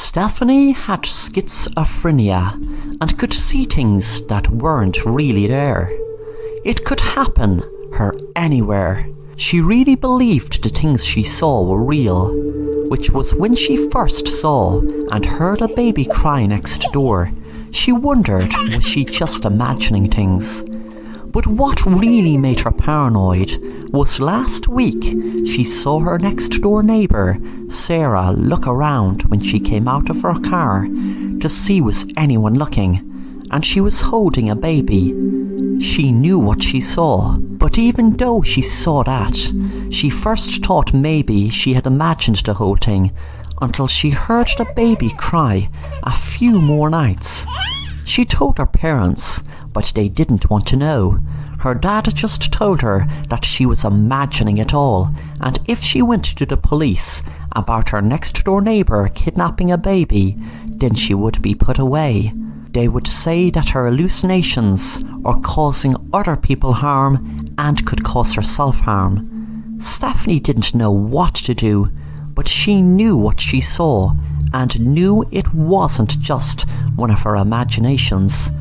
Stephanie had schizophrenia and could see things that weren't really there. It could happen her anywhere. She really believed the things she saw were real, which was when she first saw and heard a baby cry next door. She wondered, was she just imagining things? But what really made her paranoid was last week she saw her next door neighbour, Sarah, look around when she came out of her car to see was anyone looking, and she was holding a baby. She knew what she saw, but even though she saw that, she first thought maybe she had imagined the whole thing until she heard the baby cry a few more nights. She told her parents, but they didn't want to know. Her dad just told her that she was imagining it all, and if she went to the police about her next door neighbour kidnapping a baby, then she would be put away. They would say that her hallucinations are causing other people harm and could cause herself harm. Stephanie didn't know what to do, but she knew what she saw and knew it wasn't just one of her imaginations.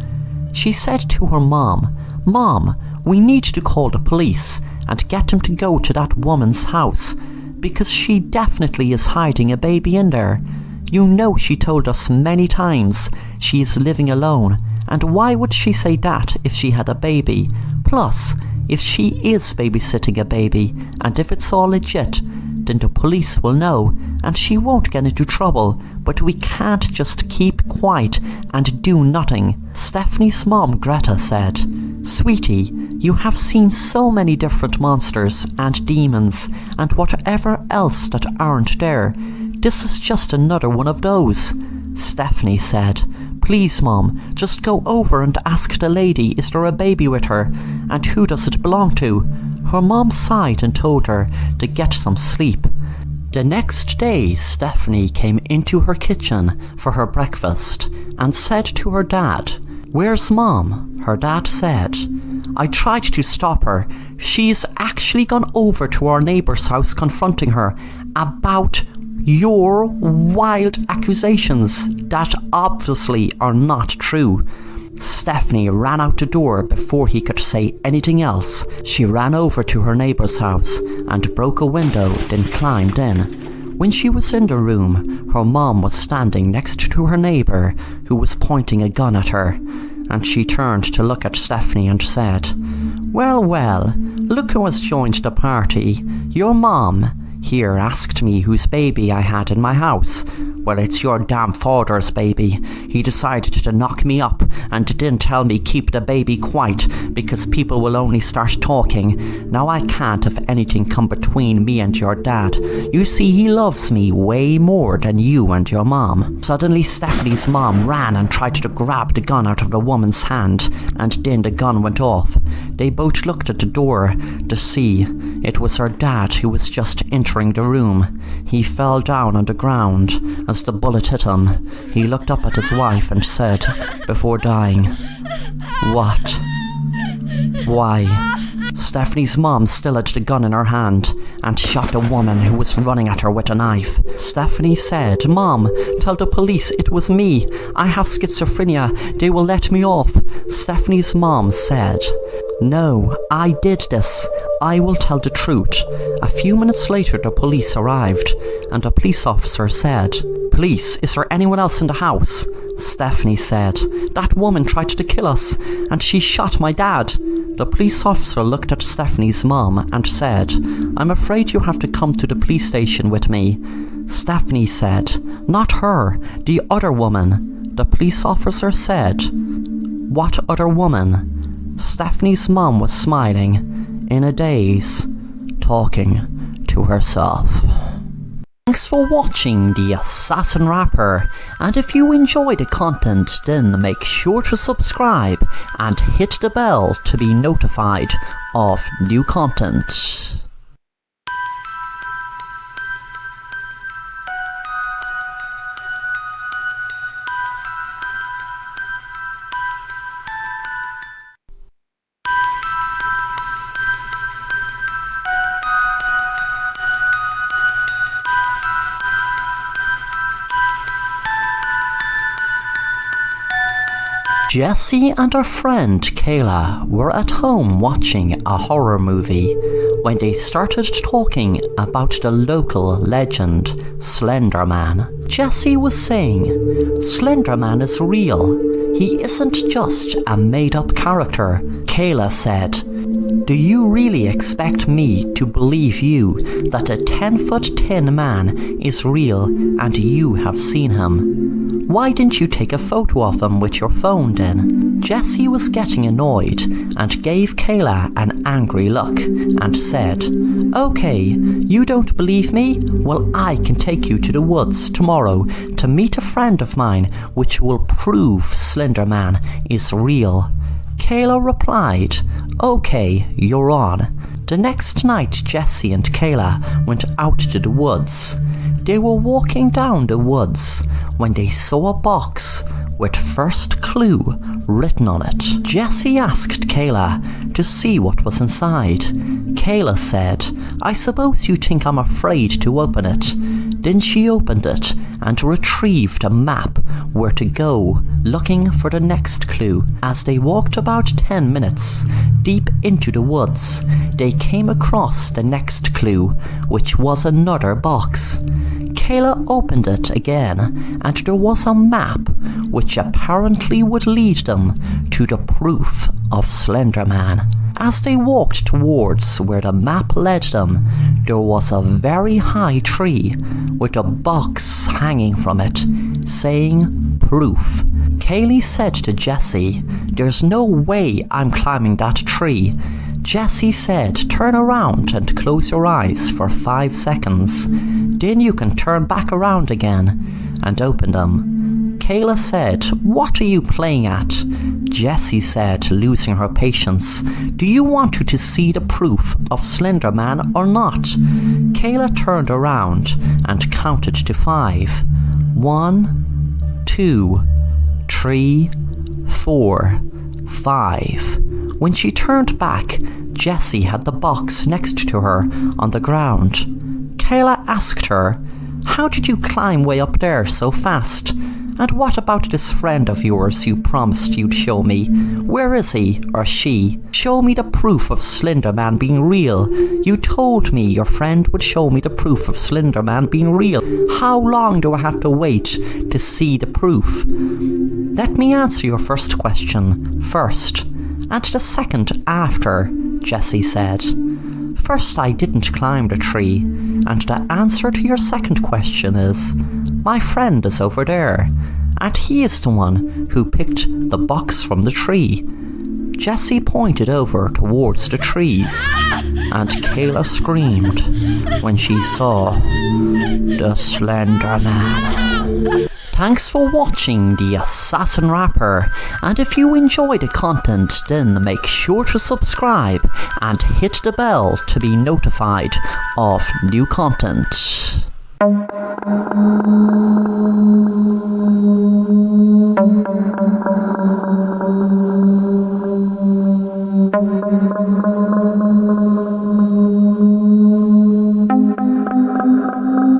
She said to her mom, "Mom, we need to call the police and get them to go to that woman's house because she definitely is hiding a baby in there. You know she told us many times she is living alone, and why would she say that if she had a baby? Plus, if she is babysitting a baby and if it's all legit, then the police will know and she won't get into trouble, but we can't just keep quiet and do nothing." Stephanie's mom Greta said, "Sweetie, you have seen so many different monsters and demons and whatever else that aren't there. This is just another one of those." Stephanie said, "Please mom, just go over and ask the lady is there a baby with her and who does it belong to." Her mom sighed and told her to get some sleep. The next day, Stephanie came into her kitchen for her breakfast and said to her dad, "Where's Mom?" Her dad said, "I tried to stop her. She's actually gone over to our neighbour's house confronting her about your wild accusations that obviously are not true." Stephanie ran out the door before he could say anything else. She ran over to her neighbour's house and broke a window, then climbed in. When she was in the room, her mom was standing next to her neighbour, who was pointing a gun at her, and she turned to look at Stephanie and said, Well, look who has joined the party. Your mom here asked me whose baby I had in my house. Well, it's your damn father's baby. He decided to knock me up and didn't tell me keep the baby quiet because people will only start talking. Now I can't have anything come between me and your dad. You see, he loves me way more than you and your mom." Suddenly Stephanie's mom ran and tried to grab the gun out of the woman's hand, and then the gun went off. They both looked at the door to see it was her dad who was just entering the room. He fell down on the ground as the bullet hit him. He looked up at his wife and said, before dying, "What? Why?" Stephanie's mom still had the gun in her hand and shot the woman who was running at her with a knife. Stephanie said, "Mom, tell the police it was me. I have schizophrenia. They will let me off." Stephanie's mom said, "No, I did this. I will tell the truth." A few minutes later the police arrived and a police officer said, "Police, is there anyone else in the house?" Stephanie said, "That woman tried to kill us and she shot my dad." The police officer looked at Stephanie's mom and said, "I'm afraid you have to come to the police station with me." Stephanie said, "Not her, the other woman." The police officer said, "What other woman?" Stephanie's mom was smiling, in a daze, talking to herself. Thanks for watching The Assassin Rapper, and if you enjoy the content then make sure to subscribe and hit the bell to be notified of new content. Jessie and her friend Kayla were at home watching a horror movie when they started talking about the local legend, Slender Man. Jessie was saying, Slender Man is real. He isn't just a made-up character. Kayla said, do you really expect me to believe you that a 10-foot tin man is real and you have seen him? Why didn't you take a photo of him with your phone then? Jessie was getting annoyed and gave Kayla an angry look and said, okay, you don't believe me? Well, I can take you to the woods tomorrow to meet a friend of mine which will prove Slender Man is real. Kayla replied, okay, you're on. The next night Jessie and Kayla went out to the woods. They were walking down the woods when they saw a box with first clue written on it. Jessie asked Kayla to see what was inside. Kayla said, I suppose you think I'm afraid to open it. Then she opened it and retrieved a map where to go, looking for the next clue. As they walked about 10 minutes deep into the woods, they came across the next clue, which was another box. Kayla opened it again, and there was a map which apparently would lead them to the proof of Slender Man. As they walked towards where the map led them, there was a very high tree with a box hanging from it, saying proof. Kaylee said to Jessie, there's no way I'm climbing that tree. Jessie said, turn around and close your eyes for 5 seconds. Then you can turn back around again and open them. Kayla said, what are you playing at? Jessie said, losing her patience, do you want to see the proof of Slender Man or not? Kayla turned around and counted to 5. 1, 2, 3, 4, 5. When she turned back, Jessie had the box next to her on the ground. Kayla asked her, how did you climb way up there so fast? And what about this friend of yours you promised you'd show me? Where is he or she? Show me the proof of Slender Man being real. You told me your friend would show me the proof of Slender Man being real. How long do I have to wait to see the proof? Let me answer your first question first, and the second after, Jessie said. First, I didn't climb the tree, and the answer to your second question is, my friend is over there, and he is the one who picked the box from the tree. Jessie pointed over towards the trees, and Kayla screamed when she saw the Slender Man. Thanks for watching The Assassin Rapper, and if you enjoy the content, then make sure to subscribe and hit the bell to be notified of new content.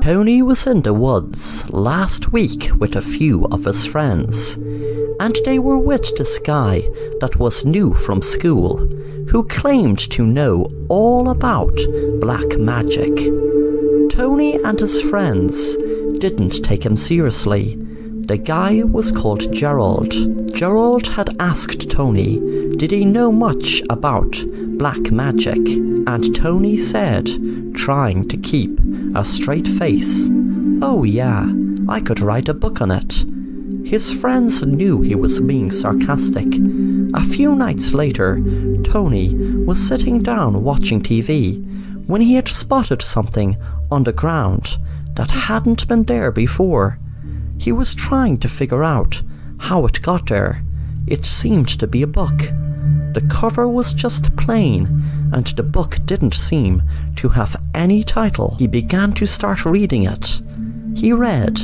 Tony was in the woods last week with a few of his friends, and they were with this guy that was new from school, who claimed to know all about black magic. Tony and his friends didn't take him seriously. The guy was called Gerald. Gerald had asked Tony, did he know much about black magic? And Tony said, trying to keep a straight face, oh yeah, I could write a book on it. His friends knew he was being sarcastic. A few nights later, Tony was sitting down watching TV when he had spotted something on the ground that hadn't been there before. He was trying to figure out how it got there. It seemed to be a book. The cover was just plain, and the book didn't seem to have any title. He began to start reading it. He read,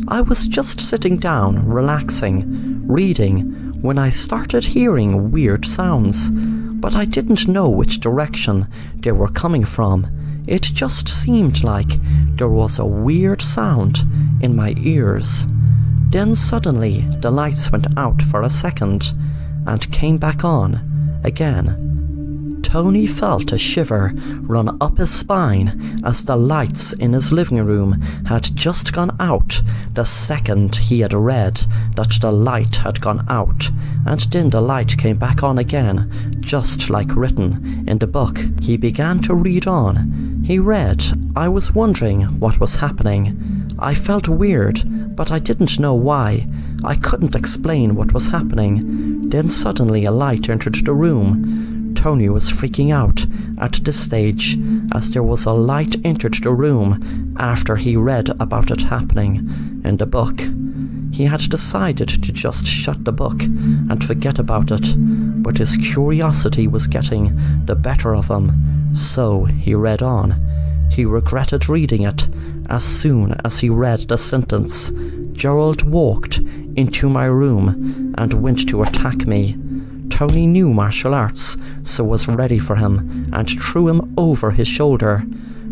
I was just sitting down, relaxing, reading, when I started hearing weird sounds, but I didn't know which direction they were coming from. It just seemed like there was a weird sound in my ears. Then suddenly the lights went out for a second and came back on again. Tony felt a shiver run up his spine as the lights in his living room had just gone out the second he had read that the light had gone out, and then the light came back on again, just like written in the book. He began to read on. He read, "I was wondering what was happening. I felt weird, but I didn't know why. I couldn't explain what was happening. Then suddenly a light entered the room." Tony was freaking out at this stage, as there was a light entered the room after he read about it happening in the book. He had decided to just shut the book and forget about it, but his curiosity was getting the better of him, so he read on. He regretted reading it as soon as he read the sentence, "Gerald walked into my room and went to attack me." Tony knew martial arts, so was ready for him and threw him over his shoulder.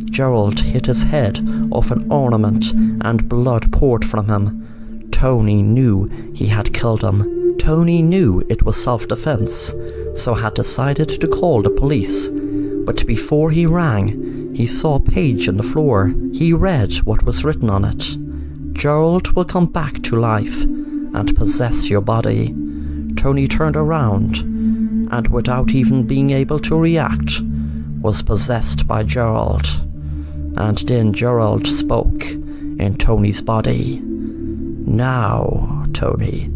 Gerald hit his head off an ornament and blood poured from him. Tony knew he had killed him. Tony knew it was self-defense, so had decided to call the police. But before he rang, he saw a page on the floor. He read what was written on it. "Gerald will come back to life and possess your body." Tony turned around, and without even being able to react, was possessed by Gerald. And then Gerald spoke in Tony's body. "Now, Tony,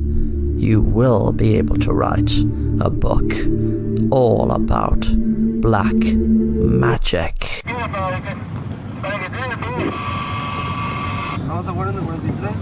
you will be able to write a book all about black magic." Vamos a jugar en el 43.